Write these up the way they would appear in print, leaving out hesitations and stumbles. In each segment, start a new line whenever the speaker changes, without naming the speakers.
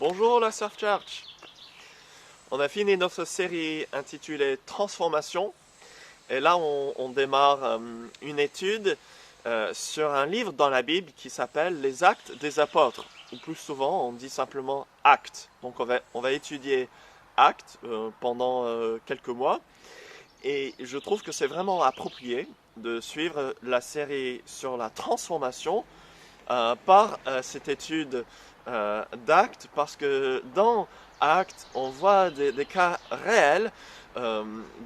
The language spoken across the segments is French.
Bonjour la Surf Church. On a fini notre série intitulée Transformation et là on démarre une étude sur un livre dans la Bible qui s'appelle Les Actes des Apôtres, ou plus souvent on dit simplement Actes. Donc on va étudier Actes pendant quelques mois et je trouve que c'est vraiment approprié de suivre la série sur la transformation par cette étude d'Actes, parce que dans Actes, on voit des cas réels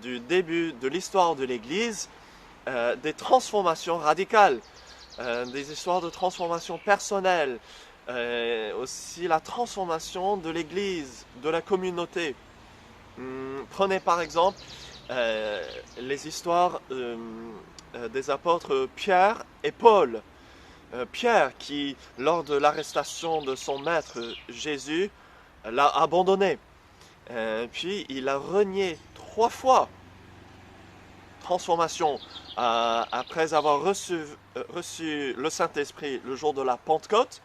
du début de l'histoire de l'Église, des transformations radicales, des histoires de transformation personnelle, aussi la transformation de l'Église, de la communauté. Prenez par exemple les histoires des apôtres Pierre et Paul. Pierre qui, lors de l'arrestation de son maître Jésus, l'a abandonné. Puis il a renié 3 fois. Transformation. Après avoir reçu le Saint-Esprit le jour de la Pentecôte,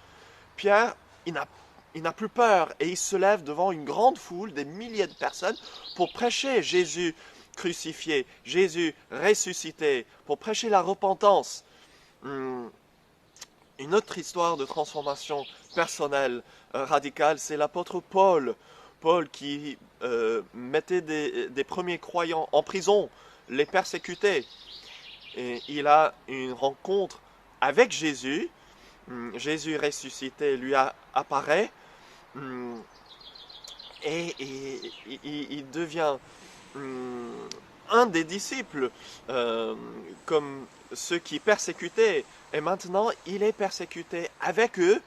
Pierre, il n'a plus peur et il se lève devant une grande foule, des milliers de personnes, pour prêcher Jésus crucifié, Jésus ressuscité, pour prêcher la repentance. Une autre histoire de transformation personnelle radicale, c'est l'apôtre Paul. Paul qui mettait des premiers croyants en prison, les persécutait. Et il a une rencontre avec Jésus. Jésus ressuscité lui apparaît. Et il devient un des disciples, comme ceux qui persécutaient. Et maintenant, il est persécuté avec eux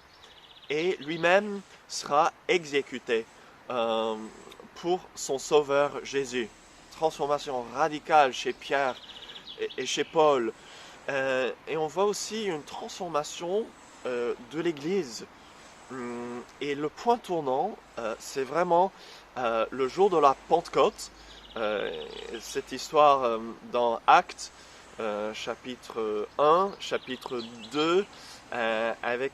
et lui-même sera exécuté pour son sauveur Jésus. Transformation radicale chez Pierre et chez Paul. Et on voit aussi une transformation de l'Église. Et le point tournant, c'est vraiment le jour de la Pentecôte. Cette histoire dans Actes, chapitre 1, chapitre 2, avec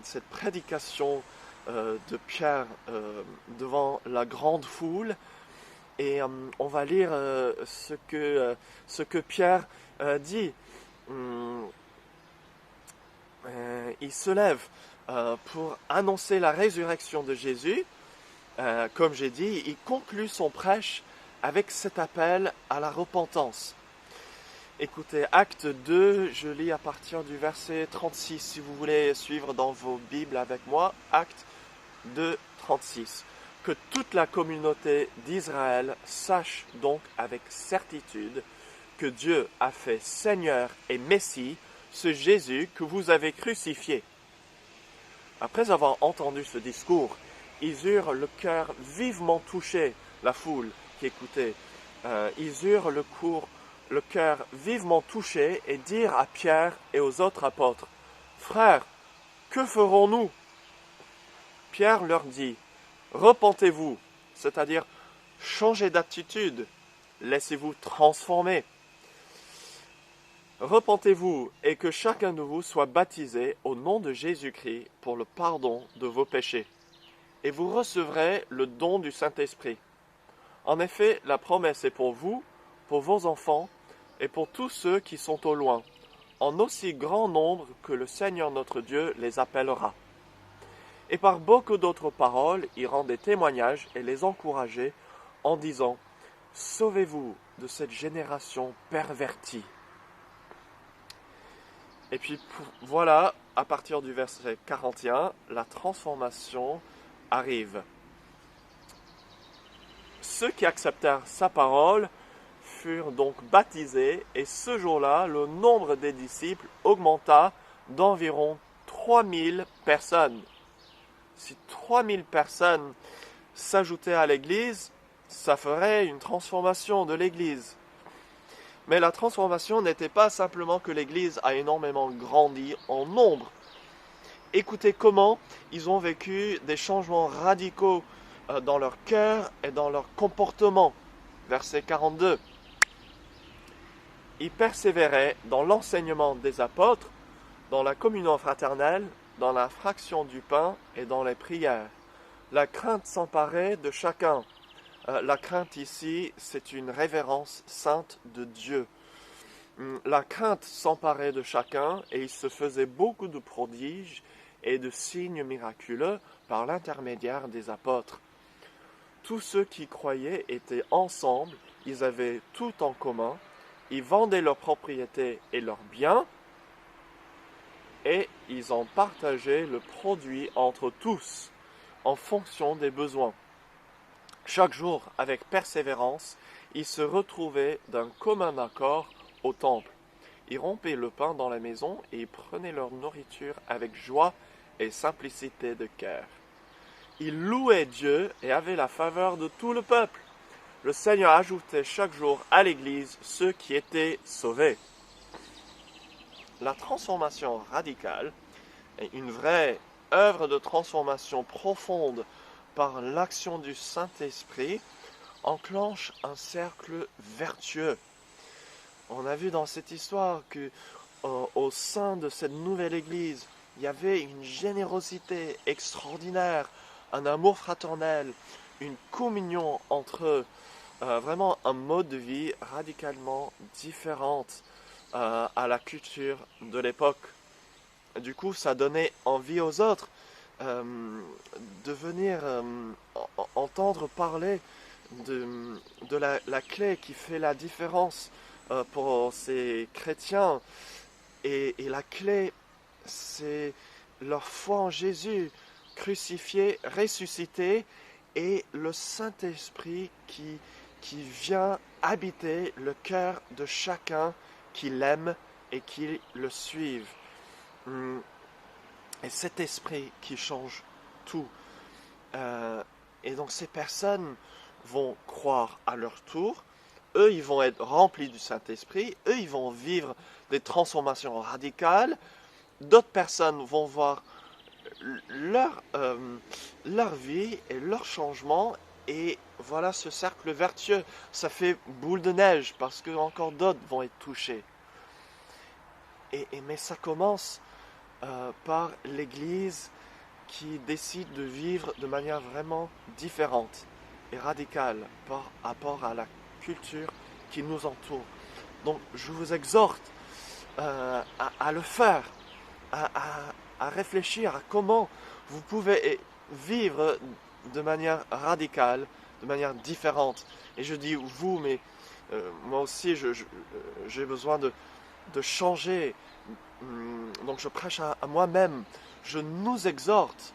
cette prédication de Pierre devant la grande foule. Et on va lire ce que Pierre dit. Il se lève pour annoncer la résurrection de Jésus. Comme j'ai dit, il conclut son prêche avec cet appel à la repentance. Écoutez, Acte 2, je lis à partir du verset 36, si vous voulez suivre dans vos Bibles avec moi. Acte 2, 36. Que toute la communauté d'Israël sache donc avec certitude que Dieu a fait Seigneur et Messie ce Jésus que vous avez crucifié. Après avoir entendu ce discours, ils eurent le cœur vivement touché, la foule qui écoutait. Ils eurent le cœur vivement touché et dirent à Pierre et aux autres apôtres, « Frères, que ferons-nous » Pierre leur dit, « Repentez-vous, c'est-à-dire changez d'attitude, laissez-vous transformer. Repentez-vous et que chacun de vous soit baptisé au nom de Jésus-Christ pour le pardon de vos péchés, et vous recevrez le don du Saint-Esprit. En effet, la promesse est pour vous, pour vos enfants et pour tous ceux qui sont au loin, en aussi grand nombre que le Seigneur notre Dieu les appellera. » Et par beaucoup d'autres paroles, il rendait témoignage et les encourageait en disant « Sauvez-vous de cette génération pervertie. » Et puis voilà, à partir du verset 41, la transformation arrive. Ceux qui acceptèrent sa parole furent donc baptisés, et ce jour-là, le nombre des disciples augmenta d'environ 3000 personnes. Si 3000 personnes s'ajoutaient à l'Église, ça ferait une transformation de l'Église. Mais la transformation n'était pas simplement que l'Église a énormément grandi en nombre. Écoutez comment ils ont vécu des changements radicaux dans leur cœur et dans leur comportement. Verset 42. Ils persévéraient dans l'enseignement des apôtres, dans la communion fraternelle, dans la fraction du pain et dans les prières. La crainte s'emparait de chacun. La crainte ici, c'est une révérence sainte de Dieu. La crainte s'emparait de chacun et il se faisait beaucoup de prodiges et de signes miraculeux par l'intermédiaire des apôtres. Tous ceux qui croyaient étaient ensemble, ils avaient tout en commun, ils vendaient leurs propriétés et leurs biens et ils en partageaient le produit entre tous en fonction des besoins. Chaque jour, avec persévérance, ils se retrouvaient d'un commun accord au temple. Ils rompaient le pain dans la maison et ils prenaient leur nourriture avec joie et simplicité de cœur. Ils louaient Dieu et avaient la faveur de tout le peuple. Le Seigneur ajoutait chaque jour à l'Église ceux qui étaient sauvés. La transformation radicale est une vraie œuvre de transformation profonde par l'action du Saint-Esprit enclenche un cercle vertueux. On a vu dans cette histoire que au sein de cette nouvelle Église, il y avait une générosité extraordinaire, un amour fraternel, une communion entre eux, vraiment un mode de vie radicalement différent à la culture de l'époque. Du coup, ça donnait envie aux autres de venir entendre parler de la clé qui fait la différence pour ces chrétiens. Et la clé, c'est leur foi en Jésus, crucifié, ressuscité, et le Saint-Esprit qui vient habiter le cœur de chacun qui l'aime et qui le suive. Et cet esprit qui change tout. Et donc ces personnes vont croire à leur tour. Eux, ils vont être remplis du Saint-Esprit. Eux, ils vont vivre des transformations radicales. D'autres personnes vont voir leur vie et leur changement. Et voilà ce cercle vertueux. Ça fait boule de neige parce que encore d'autres vont être touchés. Mais ça commence par l'Église qui décide de vivre de manière vraiment différente et radicale par rapport à la culture qui nous entoure. Donc je vous exhorte à le faire, à réfléchir à comment vous pouvez vivre de manière radicale, de manière différente. Et je dis vous, mais moi aussi j'ai besoin de changer. Donc je prêche à moi-même, je nous exhorte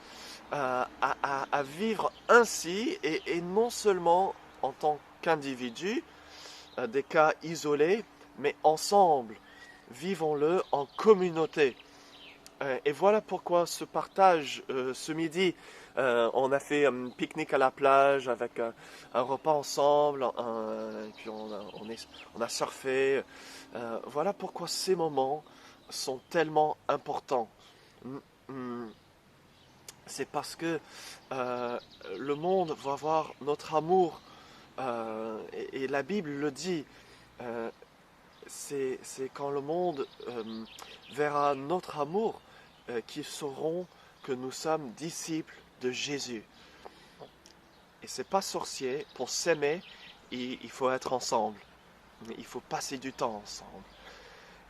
à vivre ainsi et non seulement en tant qu'individu, des cas isolés, mais ensemble, vivons-le en communauté. Et voilà pourquoi ce partage ce midi, on a fait un pique-nique à la plage avec un repas ensemble, et puis on a surfé. Voilà pourquoi ces moments sont tellement importants. C'est parce que le monde va voir notre amour, et la Bible le dit, c'est quand le monde verra notre amour qu'ils sauront que nous sommes disciples de Jésus. Et c'est pas sorcier, pour s'aimer, il faut être ensemble, il faut passer du temps ensemble.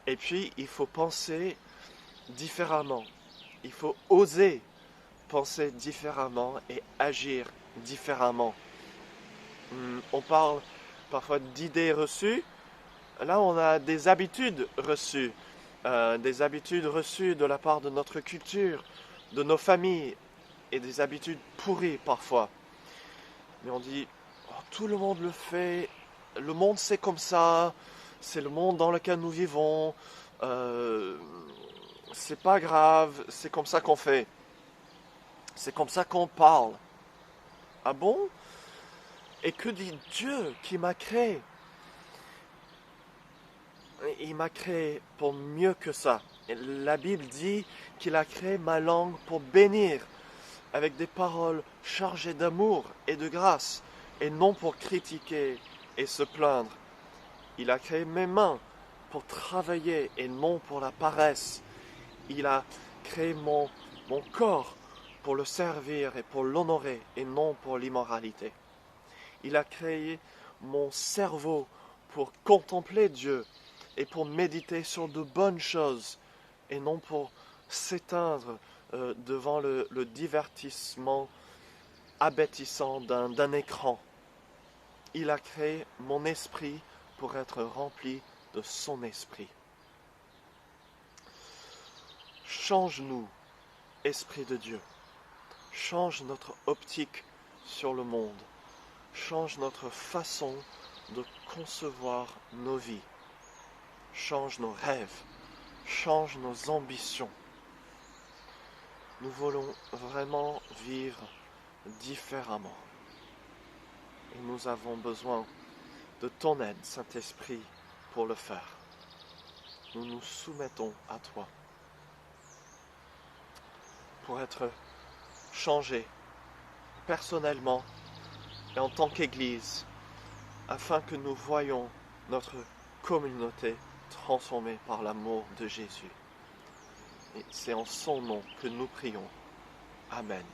Et puis il faut penser différemment, il faut oser penser différemment et agir différemment. On parle parfois d'idées reçues. Là, on a des habitudes reçues. Des habitudes reçues de la part de notre culture, de nos familles, et des habitudes pourries parfois. Mais on dit, oh, tout le monde le fait, le monde c'est comme ça, c'est le monde dans lequel nous vivons, c'est pas grave, c'est comme ça qu'on fait. C'est comme ça qu'on parle. Ah bon? Et que dit Dieu qui m'a créé? Il m'a créé pour mieux que ça. Et la Bible dit qu'il a créé ma langue pour bénir, avec des paroles chargées d'amour et de grâce, et non pour critiquer et se plaindre. Il a créé mes mains pour travailler et non pour la paresse. Il a créé mon corps pour le servir et pour l'honorer et non pour l'immoralité. Il a créé mon cerveau pour contempler Dieu et pour méditer sur de bonnes choses et non pour s'éteindre devant le divertissement abêtissant d'un écran. Il a créé mon esprit pour être rempli de son esprit. Change-nous, Esprit de Dieu. Change notre optique sur le monde. Change notre façon de concevoir nos vies. Change nos rêves. Change nos ambitions. Nous voulons vraiment vivre différemment. Et nous avons besoin de ton aide, Saint-Esprit, pour le faire. Nous nous soumettons à toi pour être changés personnellement et en tant qu'Église, afin que nous voyions notre communauté transformée par l'amour de Jésus. Et c'est en son nom que nous prions. Amen.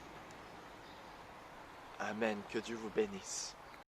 Amen. Que Dieu vous bénisse.